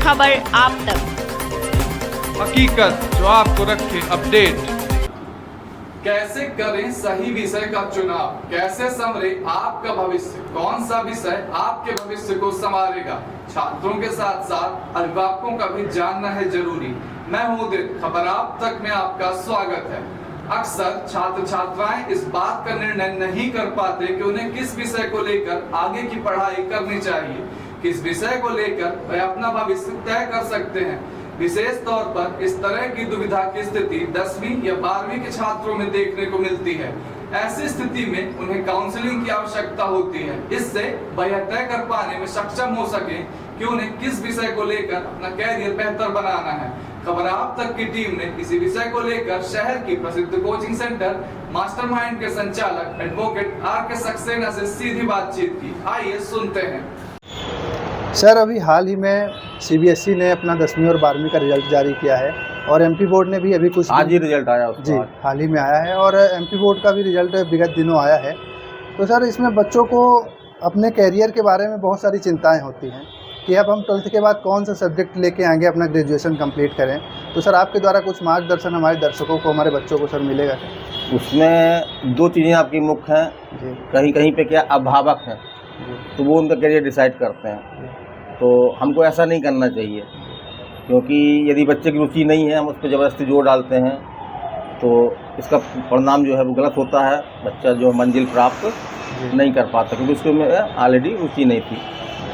खबर आप तक, हकीकत जो आपको रखे अपडेट। कैसे करें सही विषय का चुनाव, कैसे संवरे आपका भविष्य, कौन सा विषय आपके भविष्य को संवारेगा, छात्रों के साथ साथ अभिभावकों का भी जानना है जरूरी। मैं हूं उदित, खबर आप तक में आपका स्वागत है। अक्सर छात्र छात्राएं इस बात का निर्णय नहीं कर पाते कि उन्हें किस विषय को लेकर आगे की पढ़ाई करनी चाहिए, किस विषय को लेकर वे अपना भविष्य तय कर सकते हैं। विशेष तौर पर इस तरह की दुविधा की स्थिति 10वीं या 12वीं के छात्रों में देखने को मिलती है। ऐसी स्थिति में उन्हें काउंसलिंग की आवश्यकता होती है, इससे वह यह तय कर पाने में सक्षम हो सके कि उन्हें किस विषय को लेकर अपना कैरियर बेहतर बनाना है। खबर आप तक की टीम ने इसी विषय को लेकर शहर की प्रसिद्ध कोचिंग सेंटर मास्टरमाइंड के संचालक एडवोकेट आर.के. सक्सेना से सीधी बातचीत की। आइए सुनते हैं। सर, अभी हाल ही में सीबीएसई ने अपना 10वीं और 12वीं का रिजल्ट जारी किया है और एमपी बोर्ड ने भी अभी कुछ आज ही रिजल्ट आया उसका। जी, हाल ही में आया है और एमपी बोर्ड का भी रिजल्ट विगत दिनों आया है। तो सर, इसमें बच्चों को अपने कैरियर के बारे में बहुत सारी चिंताएं होती हैं कि अब हम 12th के बाद कौन सा सब्जेक्ट लेके आएंगे, अपना ग्रेजुएशन कंप्लीट करें। तो सर, आपके द्वारा कुछ मार्गदर्शन हमारे दर्शकों को, हमारे बच्चों को सर मिलेगा क्या? उसमें दो चीज़ें आपकी मुख्य हैं जी। कहीं कहीं पे क्या अभिभावक हैं तो वो उनका करियर डिसाइड करते हैं। तो हमको ऐसा नहीं करना चाहिए, क्योंकि यदि बच्चे की रुचि नहीं है, हम उस पर ज़बरदस्ती जोर डालते हैं तो इसका परिणाम जो है वो गलत होता है। बच्चा जो मंजिल प्राप्त नहीं कर पाता, क्योंकि उसके में ऑलरेडी रुचि नहीं थी।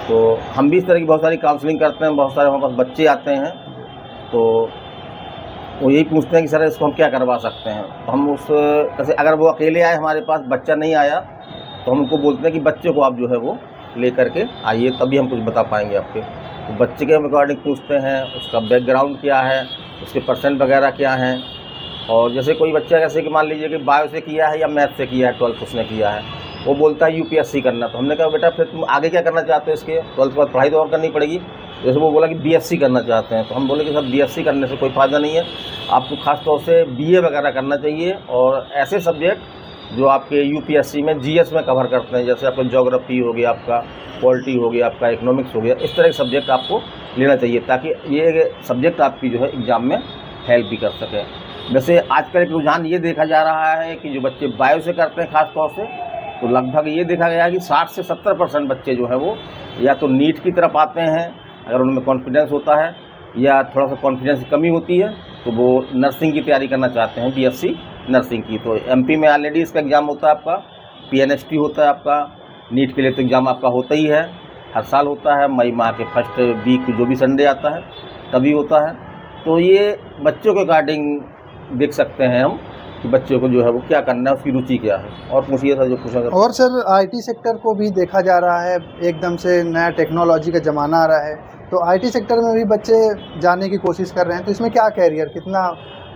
तो हम भी इस तरह की बहुत सारी काउंसलिंग करते हैं। बहुत सारे हमारे पास बच्चे आते हैं तो वो यही पूछते हैं कि सर इसको हम क्या करवा सकते हैं। तो हम उस कैसे, अगर वो अकेले आए, हमारे पास बच्चा नहीं आया, तो हम उनको बोलते हैं कि बच्चे को आप जो है वो ले करके आइए, तभी हम कुछ बता पाएंगे आपके। तो बच्चे के अकॉर्डिंग पूछते हैं, उसका बैकग्राउंड क्या है, उसके परसेंट वगैरह क्या हैं। और जैसे कोई बच्चा जैसे कि मान लीजिए कि बायो से किया है या मैथ से किया है, 12th उसने किया है, वो बोलता है यूपीएससी करना। तो हमने कहा बेटा फिर तुम आगे क्या करना चाहते हो, इसके 12th के बाद पढ़ाई तो और करनी पड़ेगी। जैसे वो बोला कि बीएससी करना चाहते हैं, तो हम बोले कि सर बीएससी करने से कोई फ़ायदा नहीं है, आपको खास तौर से बीए वगैरह करना चाहिए। और ऐसे सब्जेक्ट जो आपके यूपीएससी में जीएस में कवर करते हैं, जैसे आपका ज्योग्राफी हो गया, आपका पॉलिटी हो गया, आपका इकोनॉमिक्स हो गया, इस तरह के सब्जेक्ट आपको लेना चाहिए, ताकि ये सब्जेक्ट आपकी जो है एग्ज़ाम में हेल्प भी कर सके। वैसे आजकल एक रुझान ये देखा जा रहा है कि जो बच्चे बायो से करते हैं खास तौर से, तो लगभग ये देखा गया है कि 60 से 70% बच्चे जो है वो या तो नीट की तरफ आते हैं अगर उनमें कॉन्फिडेंस होता है, या थोड़ा सा कॉन्फिडेंस की कमी होती है तो वो नर्सिंग की तैयारी करना चाहते हैं, बीएससी नर्सिंग की। तो एमपी में ऑलरेडी इसका एग्ज़ाम होता है, आपका पीएनएसटी होता है, आपका नीट के लिए तो एग्ज़ाम आपका होता ही है, हर साल होता है। मई माह के फर्स्ट वीक जो भी संडे आता है तभी होता है। तो ये बच्चों के अकॉर्डिंग देख सकते हैं हम कि बच्चों को जो है वो क्या करना है, उसकी रुचि क्या है। और पूछिए सर जो पूछा। और सर, आईटी सेक्टर को भी देखा जा रहा है, एकदम से नया टेक्नोलॉजी का ज़माना आ रहा है, तो आईटी सेक्टर में भी बच्चे जाने की कोशिश कर रहे हैं। तो इसमें क्या कैरियर, कितना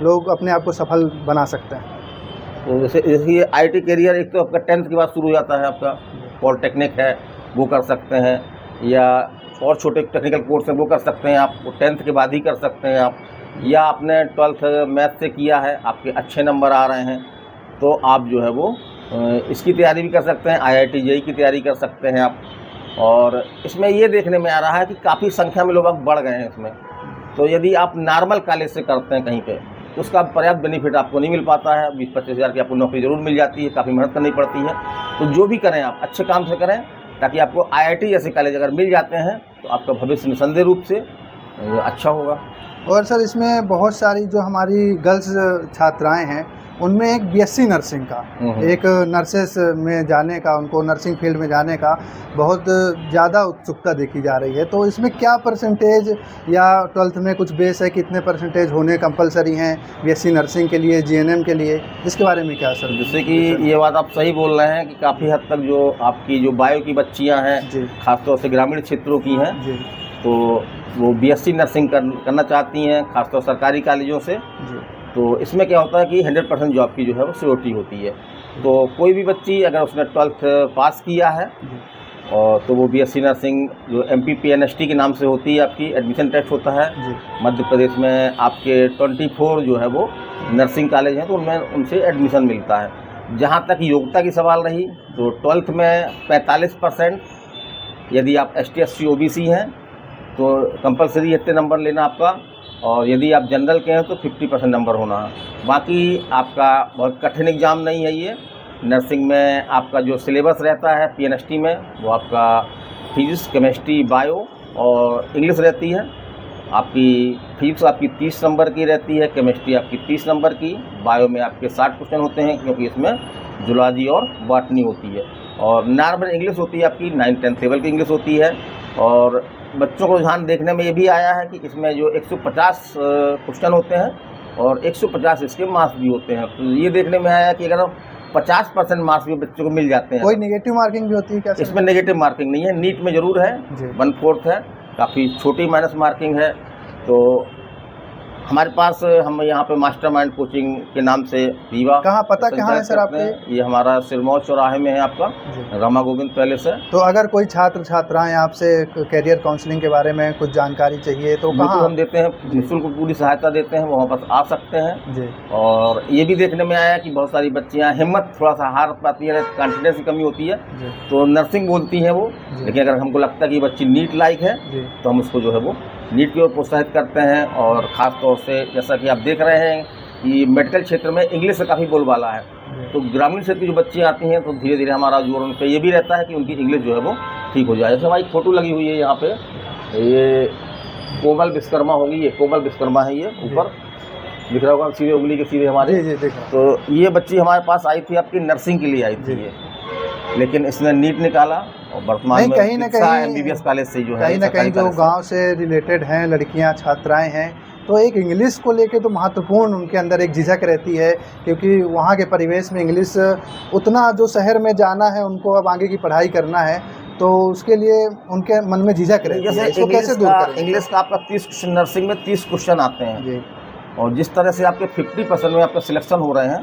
लोग अपने आप को सफल बना सकते हैं? तो जैसे ये आईटी कैरियर एक तो आपका 10th के बाद शुरू हो जाता है, आपका पॉलिटेक्निक है वो कर सकते हैं, या और छोटे टेक्निकल कोर्स हैं वो कर सकते हैं आप, वो 10th के बाद ही कर सकते हैं आप। या आपने 12th मैथ से किया है, आपके अच्छे नंबर आ रहे हैं, तो आप जो है वो इसकी तैयारी भी कर सकते हैं, IIT JEE की तैयारी कर सकते हैं आप। और इसमें ये देखने में आ रहा है कि काफ़ी संख्या में लोग अब बढ़ गए हैं इसमें। तो यदि आप नॉर्मल कॉलेज से करते हैं कहीं पे, उसका पर्याप्त बेनिफिट आपको नहीं मिल पाता है। 20-25 हज़ार की आपको नौकरी ज़रूर मिल जाती है, काफ़ी मेहनत करनी पड़ती है। तो जो भी करें आप अच्छे काम से करें, ताकि आपको IIT जैसे कॉलेज अगर मिल जाते हैं तो आपका भविष्य निसंदेह रूप से अच्छा होगा। और सर, इसमें बहुत सारी जो हमारी गर्ल्स छात्राएं हैं, उनमें एक बीएससी नर्सिंग का, एक नर्सेस में जाने का, उनको नर्सिंग फील्ड में जाने का बहुत ज़्यादा उत्सुकता देखी जा रही है। तो इसमें क्या परसेंटेज, या 12th में कुछ बेस है, कितने परसेंटेज होने कंपलसरी हैं बीएससी नर्सिंग के लिए, जीएनएम के लिए, इसके बारे में क्या सर? जैसे कि ये बात आप सही बोल रहे हैं कि काफ़ी हद तक जो आपकी जो बायो की बच्चियाँ हैं, खासतौर से ग्रामीण क्षेत्रों की हैं, तो वो बीएससी नर्सिंग करना चाहती हैं, खासतौर सरकारी कॉलेजों से। तो इसमें क्या होता है कि 100% जॉब की जो है वो सिक्योरिटी होती है। तो कोई भी बच्ची अगर उसने 12th पास किया है और तो वो बीएससी नर्सिंग जो MPPNST के नाम से होती है, आपकी एडमिशन टेस्ट होता है मध्य प्रदेश में। आपके 24 जो है वो नर्सिंग कॉलेज हैं, तो उनमें उनसे एडमिशन मिलता है। जहाँ तक योग्यता की सवाल रही तो 12th में 45% यदि आप ST SC OBC हैं, तो कंपलसरी इतने नंबर लेना आपका, और यदि आप जनरल के हैं तो 50% नंबर होना है। बाकी आपका बहुत कठिन एग्ज़ाम नहीं है ये। नर्सिंग में आपका जो सिलेबस रहता है PNST में, वो आपका फिजिक्स, केमिस्ट्री, बायो और इंग्लिश रहती है। आपकी फिजिक्स आपकी 30 नंबर की रहती है, केमिस्ट्री आपकी 30 नंबर की, बायो में आपके 60 क्वेश्चन होते हैं क्योंकि इसमें जूलॉजी और बॉटनी होती है, और नॉर्मल इंग्लिश होती है आपकी 9-10 लेवल की इंग्लिश होती है। और बच्चों को ध्यान देखने में ये भी आया है कि इसमें जो 150 क्वेश्चन होते हैं और 150 इसके मार्क्स भी होते हैं। तो ये देखने में आया कि अगर 50% मार्क्स भी बच्चों को मिल जाते हैं। कोई नेगेटिव मार्किंग भी होती है क्या? इसमें नेगेटिव मार्किंग नहीं है, नीट में ज़रूर है, 1/4 है, काफ़ी छोटी माइनस मार्किंग है। तो हमारे पास हम यहाँ पे मास्टरमाइंड कोचिंग के नाम से रीवा। कहाँ पता कहाँ है सर आपके? ये हमारा सिरमौर चौराहे में है आपका, रमा गोविंद पैलेस है। तो अगर कोई छात्र छात्राएं आपसे कैरियर काउंसलिंग के बारे में कुछ जानकारी चाहिए तो कहाँ? हम देते हैं, निःशुल्क पूरी सहायता देते हैं, वहाँ पर आ सकते हैं जी। और ये भी देखने में आया कि बहुत सारी बच्चियाँ हिम्मत थोड़ा सा हार पाती है, कॉन्फिडेंस की कमी होती है, तो नर्सिंग बोलती हैं वो। लेकिन अगर हमको लगता है कि बच्ची नीट लायक है तो हम उसको जो है वो नीट की ओर प्रोत्साहित करते हैं। और ख़ास तौर से जैसा कि आप देख रहे हैं कि मेडिकल क्षेत्र में इंग्लिश का काफ़ी बोलबाला है, तो ग्रामीण क्षेत्र की जो बच्चियाँ आती हैं तो धीरे धीरे हमारा जोर उन पर ये भी रहता है कि उनकी इंग्लिश जो है वो ठीक हो जाए। जैसे हमारी फोटो लगी हुई है यहाँ पे, ये कोमल विश्वकर्मा होगी, ये कोमल विश्वकर्मा है, ये ऊपर दिख रहा होगा सीधे उंगली के सीधे हमारे। तो ये बच्ची हमारे पास आई थी, आपकी नर्सिंग के लिए आई थी ये, लेकिन इसने नीट निकाला और वर्तमान में कहीं ना कहीं MBBS कॉलेज से जो है, कहीं ना कहीं जो गांव से रिलेटेड हैं लड़कियां छात्राएं हैं, तो एक इंग्लिश को लेके तो महत्वपूर्ण उनके अंदर एक झिझक रहती है, क्योंकि वहाँ के परिवेश में इंग्लिश उतना जो शहर में जाना है उनको, अब आगे की पढ़ाई करना है, तो उसके लिए उनके मन में झिझक रहती है। इसको कैसे दूर करें? इंग्लिश का आपका 30 क्वेश्चन, नर्सिंग में 30 क्वेश्चन आते हैं और जिस तरह से आपके 50% में आपका सिलेक्शन हो रहे हैं,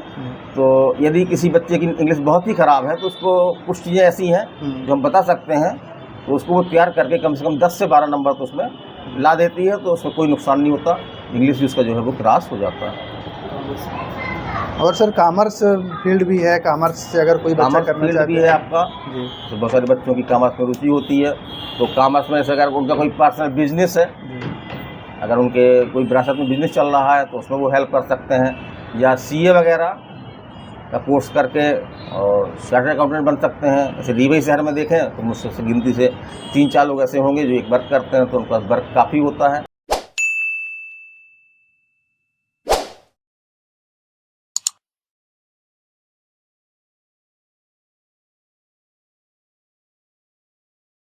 तो यदि किसी बच्चे की इंग्लिश बहुत ही ख़राब है तो उसको कुछ चीज़ें ऐसी हैं जो हम बता सकते हैं, तो उसको वो तैयार करके कम से कम 10 से 12 नंबर तो उसमें ला देती है, तो उसमें कोई नुकसान नहीं होता, इंग्लिश भी उसका जो है वो क्रॉस हो जाता है। और सर कॉमर्स फील्ड भी है, कॉमर्स से अगर कोई बच्चा करना चाहता भी है आपका, तो बहुत सारे बच्चों की कॉमर्स में रुचि होती है, तो कॉमर्स में अगर उनका कोई पर्सनल बिजनेस है, अगर उनके कोई विरासत में बिजनेस चल रहा है तो उसमें वो हेल्प कर सकते हैं, या CA वगैरह का कोर्स करके और चार्टर्ड अकाउंटेंट बन सकते हैं। जैसे रीवा शहर में देखें तो मुझसे गिनती से 3-4 लोग ऐसे होंगे जो एक वर्क करते हैं, तो उनका वर्क काफ़ी होता है।